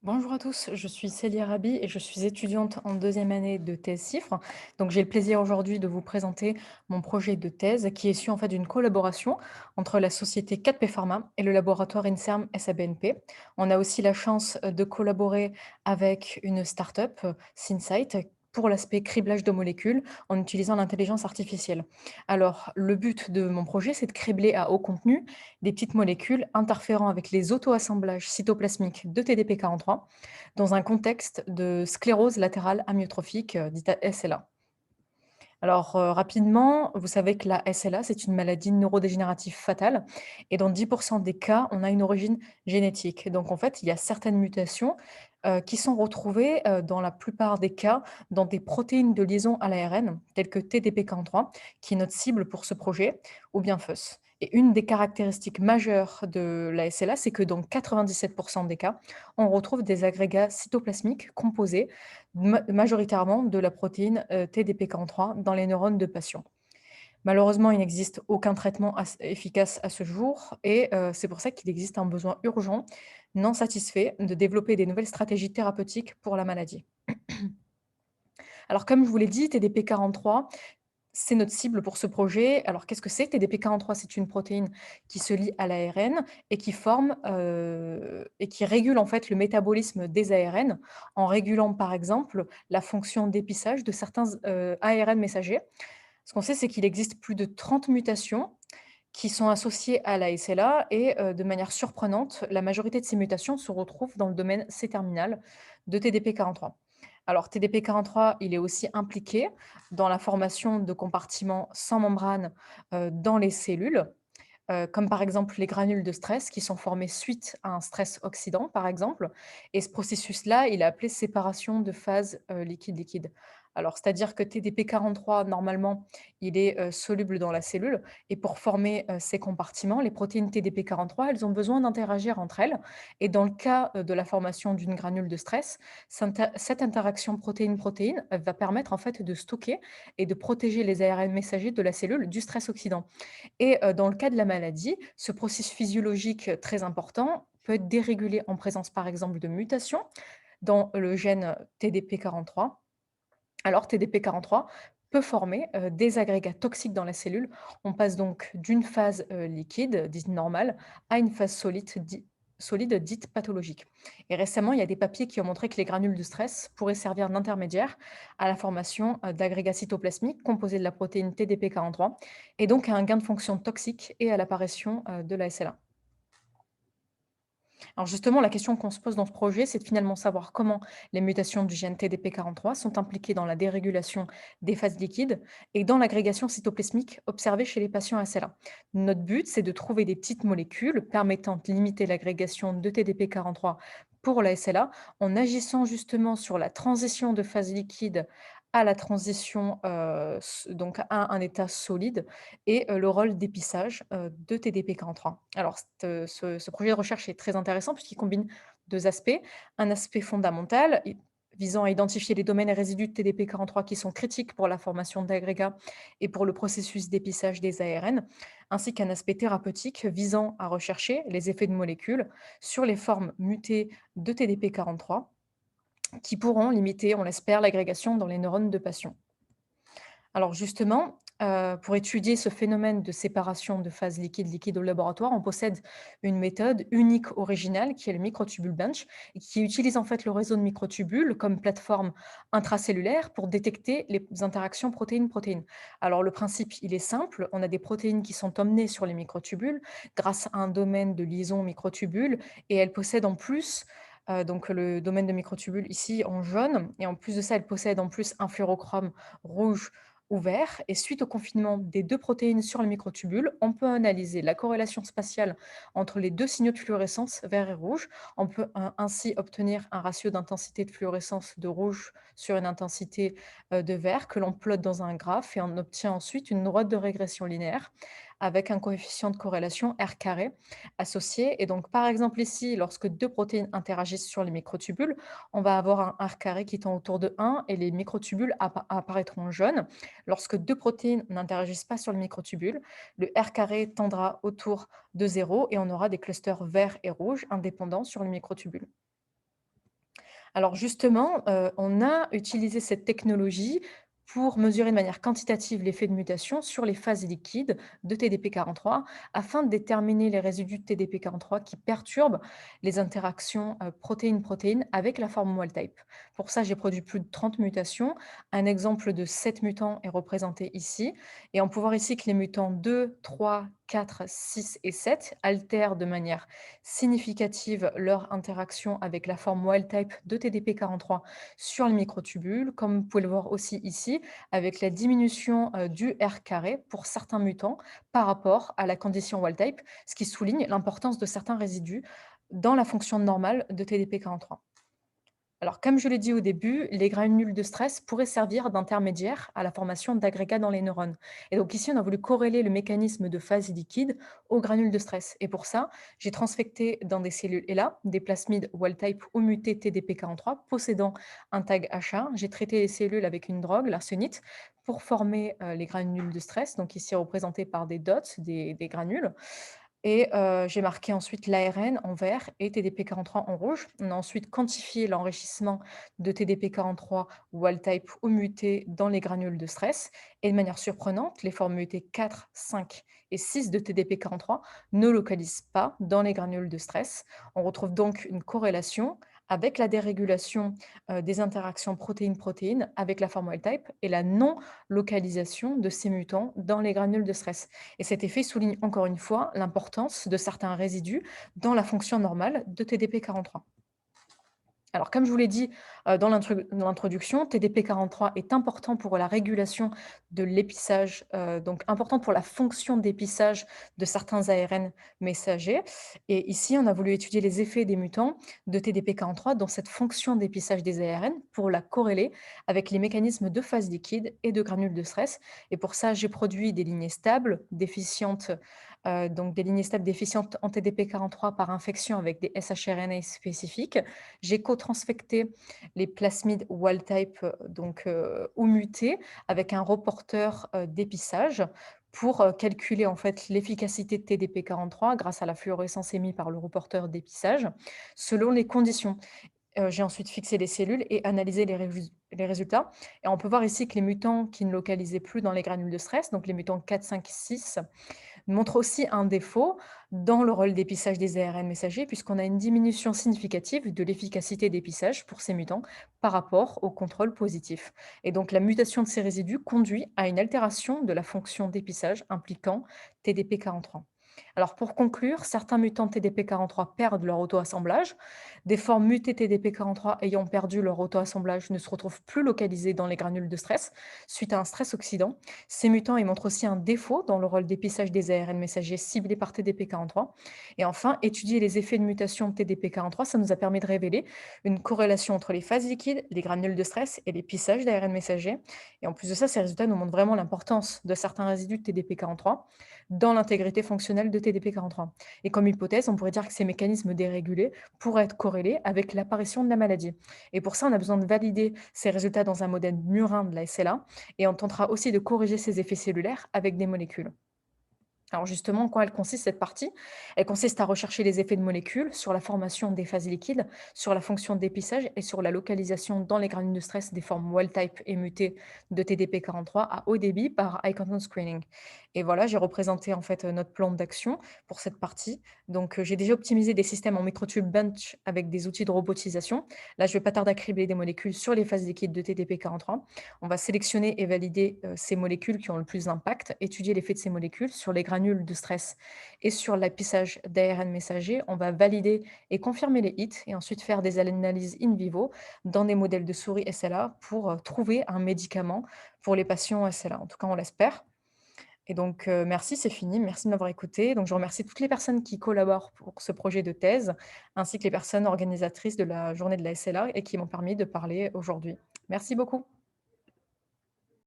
Bonjour à tous, je suis Célia Rabi et je suis étudiante en deuxième année de thèse CIFRE. Donc j'ai le plaisir aujourd'hui de vous présenter mon projet de thèse qui est issu en fait d'une collaboration entre la société 4P Pharma et le laboratoire INSERM SABNP. On a aussi la chance de collaborer avec une start-up, Synsight, pour l'aspect criblage de molécules en utilisant l'intelligence artificielle. Alors, le but de mon projet, c'est de cribler à haut contenu des petites molécules interférant avec les auto-assemblages cytoplasmiques de TDP-43 dans un contexte de sclérose latérale amyotrophique, dite SLA. Alors, rapidement, vous savez que la SLA, c'est une maladie neurodégénérative fatale et dans 10 des cas, on a une origine génétique. Donc en fait, il y a certaines mutations, qui sont retrouvées, dans la plupart des cas, dans des protéines de liaison à l'ARN, telles que TDP-43, qui est notre cible pour ce projet, ou bien FUS. Et une des caractéristiques majeures de la SLA, c'est que dans 97 des cas, on retrouve des agrégats cytoplasmiques composés majoritairement de la protéine TDP-43 dans les neurones de patients. Malheureusement, il n'existe aucun traitement efficace à ce jour et c'est pour ça qu'il existe un besoin urgent, non satisfait, de développer des nouvelles stratégies thérapeutiques pour la maladie. Alors, comme je vous l'ai dit, TDP-43, c'est notre cible pour ce projet. Alors, qu'est-ce que c'est? TDP-43, c'est une protéine qui se lie à l'ARN et qui forme et qui régule en fait le métabolisme des ARN en régulant par exemple la fonction d'épissage de certains ARN messagers. Ce qu'on sait, c'est qu'il existe plus de 30 mutations qui sont associées à la SLA et de manière surprenante, la majorité de ces mutations se retrouvent dans le domaine C-terminal de TDP-43. Alors TDP-43, il est aussi impliqué dans la formation de compartiments sans membrane, dans les cellules, comme par exemple les granules de stress qui sont formés suite à un stress oxydant, par exemple. Et ce processus-là, il est appelé séparation de phase liquide-liquide. Alors, c'est-à-dire que TDP-43, normalement, il est soluble dans la cellule. Et pour former ces compartiments, les protéines TDP-43, elles ont besoin d'interagir entre elles. Et dans le cas de la formation d'une granule de stress, cette interaction protéine-protéine va permettre en fait de stocker et de protéger les ARN messagers de la cellule du stress oxydant. Et dans le cas de la maladie, ce processus physiologique très important peut être dérégulé en présence, par exemple, de mutations dans le gène TDP-43. Alors TDP-43 peut former, des agrégats toxiques dans la cellule. On passe donc d'une phase, liquide, dite normale, à une phase solide dite pathologique. Et récemment, il y a des papiers qui ont montré que les granules de stress pourraient servir d'intermédiaire à la formation, d'agrégats cytoplasmiques composés de la protéine TDP-43 et donc à un gain de fonction toxique et à l'apparition, de la SLA. Alors justement, la question qu'on se pose dans ce projet, c'est de finalement savoir comment les mutations du gène TDP-43 sont impliquées dans la dérégulation des phases liquides et dans l'agrégation cytoplasmique observée chez les patients SLA. Notre but, c'est de trouver des petites molécules permettant de limiter l'agrégation de TDP-43 pour la SLA en agissant justement sur la transition de phase liquide à la transition donc à un état solide et le rôle d'épissage, de TDP-43. Alors ce projet de recherche est très intéressant puisqu'il combine 2 aspects. Un aspect fondamental visant à identifier les domaines et résidus de TDP-43 qui sont critiques pour la formation d'agrégats et pour le processus d'épissage des ARN, ainsi qu'un aspect thérapeutique visant à rechercher les effets de molécules sur les formes mutées de TDP-43 qui pourront limiter, on l'espère, l'agrégation dans les neurones de patients. Alors justement, pour étudier ce phénomène de séparation de phase liquide-liquide au laboratoire, on possède une méthode unique, originale, qui est le microtubule bench, et qui utilise en fait le réseau de microtubules comme plateforme intracellulaire pour détecter les interactions protéine-protéine. Alors le principe, il est simple, on a des protéines qui sont emmenées sur les microtubules grâce à un domaine de liaison microtubule et elles possèdent en plus donc le domaine de microtubule ici en jaune et en plus de ça, elles possèdent en plus un fluorochrome rouge ouvert et suite au confinement des 2 protéines sur le microtubule, on peut analyser la corrélation spatiale entre les 2 signaux de fluorescence vert et rouge. On peut ainsi obtenir un ratio d'intensité de fluorescence de rouge sur une intensité de vert que l'on plotte dans un graphe et on obtient ensuite une droite de régression linéaire avec un coefficient de corrélation R carré associé. Et donc, par exemple, ici, lorsque 2 protéines interagissent sur les microtubules, on va avoir un R carré qui tend autour de 1 et les microtubules apparaîtront jaunes. Lorsque 2 protéines n'interagissent pas sur le microtubule, le R carré tendra autour de 0 et on aura des clusters verts et rouges indépendants sur le microtubule. Alors justement, on a utilisé cette technologie pour mesurer de manière quantitative l'effet de mutation sur les phases liquides de TDP-43 afin de déterminer les résidus de TDP-43 qui perturbent les interactions protéine-protéine avec la forme wild type. Pour ça, j'ai produit plus de 30 mutations. Un exemple de 7 mutants est représenté ici. Et on peut voir ici que les mutants 2, 3, 4, 6 et 7 altèrent de manière significative leur interaction avec la forme wild type de TDP-43 sur le microtubule, comme vous pouvez le voir aussi ici, avec la diminution du R carré pour certains mutants par rapport à la condition wild type, ce qui souligne l'importance de certains résidus dans la fonction normale de TDP-43. Alors, comme je l'ai dit au début, les granules de stress pourraient servir d'intermédiaire à la formation d'agrégats dans les neurones. Et donc ici, on a voulu corréler le mécanisme de phase liquide aux granules de stress. Et pour ça, j'ai transfecté dans des cellules ELA des plasmides wild-type ou mutés TDP-43 possédant un tag HA. J'ai traité les cellules avec une drogue, l'arsénite, pour former les granules de stress, donc ici représentées par des dots, des granules. Et j'ai marqué ensuite l'ARN en vert et TDP-43 en rouge. On a ensuite quantifié l'enrichissement de TDP-43 wild type ou muté dans les granules de stress. Et de manière surprenante, les formes mutées 4, 5 et 6 de TDP-43 ne localisent pas dans les granules de stress. On retrouve donc une corrélation avec la dérégulation des interactions protéine-protéine avec la forme wild type et la non-localisation de ces mutants dans les granules de stress. Et cet effet souligne encore une fois l'importance de certains résidus dans la fonction normale de TDP-43. Alors, comme je vous l'ai dit dans l'introduction, TDP-43 est important pour la régulation de l'épissage, donc important pour la fonction d'épissage de certains ARN messagers. Et ici, on a voulu étudier les effets des mutants de TDP-43 dans cette fonction d'épissage des ARN pour la corréler avec les mécanismes de phase liquide et de granules de stress. Et pour ça, j'ai produit des lignées stables déficientes, donc des lignées stables déficientes en TDP-43 par infection avec des shRNA spécifiques. J'ai co-transfecté les plasmides wild type ou mutés avec un reporter d'épissage pour calculer en fait l'efficacité de TDP-43 grâce à la fluorescence émise par le reporter d'épissage selon les conditions. J'ai ensuite fixé les cellules et analysé les résultats. Et on peut voir ici que les mutants qui ne localisaient plus dans les granules de stress, donc les mutants 4, 5, 6, montre aussi un défaut dans le rôle d'épissage des ARN messagers, puisqu'on a une diminution significative de l'efficacité d'épissage pour ces mutants par rapport au contrôle positif. Et donc la mutation de ces résidus conduit à une altération de la fonction d'épissage impliquant TDP-43. Alors pour conclure, certains mutants TDP-43 perdent leur auto-assemblage. Des formes mutées TDP-43 ayant perdu leur auto-assemblage ne se retrouvent plus localisées dans les granules de stress suite à un stress oxydant. Ces mutants ils montrent aussi un défaut dans le rôle d'épissage des ARN messagers ciblés par TDP-43. Et enfin, étudier les effets de mutation de TDP-43, ça nous a permis de révéler une corrélation entre les phases liquides, les granules de stress et l'épissage d'ARN messagers. Et en plus de ça, ces résultats nous montrent vraiment l'importance de certains résidus de TDP-43 dans l'intégrité fonctionnelle de TDP-43. Et comme hypothèse, on pourrait dire que ces mécanismes dérégulés pourraient être corrélés avec l'apparition de la maladie. Et pour ça, on a besoin de valider ces résultats dans un modèle murin de la SLA et on tentera aussi de corriger ces effets cellulaires avec des molécules. Alors justement, en quoi elle consiste cette partie? Elle consiste à rechercher les effets de molécules sur la formation des phases liquides, sur la fonction d'épissage et sur la localisation dans les granules de stress des formes wild type et mutées de TDP-43 à haut débit par high content screening. Et voilà, j'ai représenté en fait notre plan d'action pour cette partie. Donc j'ai déjà optimisé des systèmes en microtube bench avec des outils de robotisation. Là, je ne vais pas tarder à cribler des molécules sur les phases liquides de TDP-43. On va sélectionner et valider ces molécules qui ont le plus d'impact, étudier l'effet de ces molécules sur les granules de stress et sur l'apissage d'ARN messager. On va valider et confirmer les hits et ensuite faire des analyses in vivo dans des modèles de souris SLA pour trouver un médicament pour les patients SLA. En tout cas, on l'espère. Et donc, merci, c'est fini. Merci de m'avoir écouté. Donc, je remercie toutes les personnes qui collaborent pour ce projet de thèse, ainsi que les personnes organisatrices de la journée de la SLA et qui m'ont permis de parler aujourd'hui. Merci beaucoup.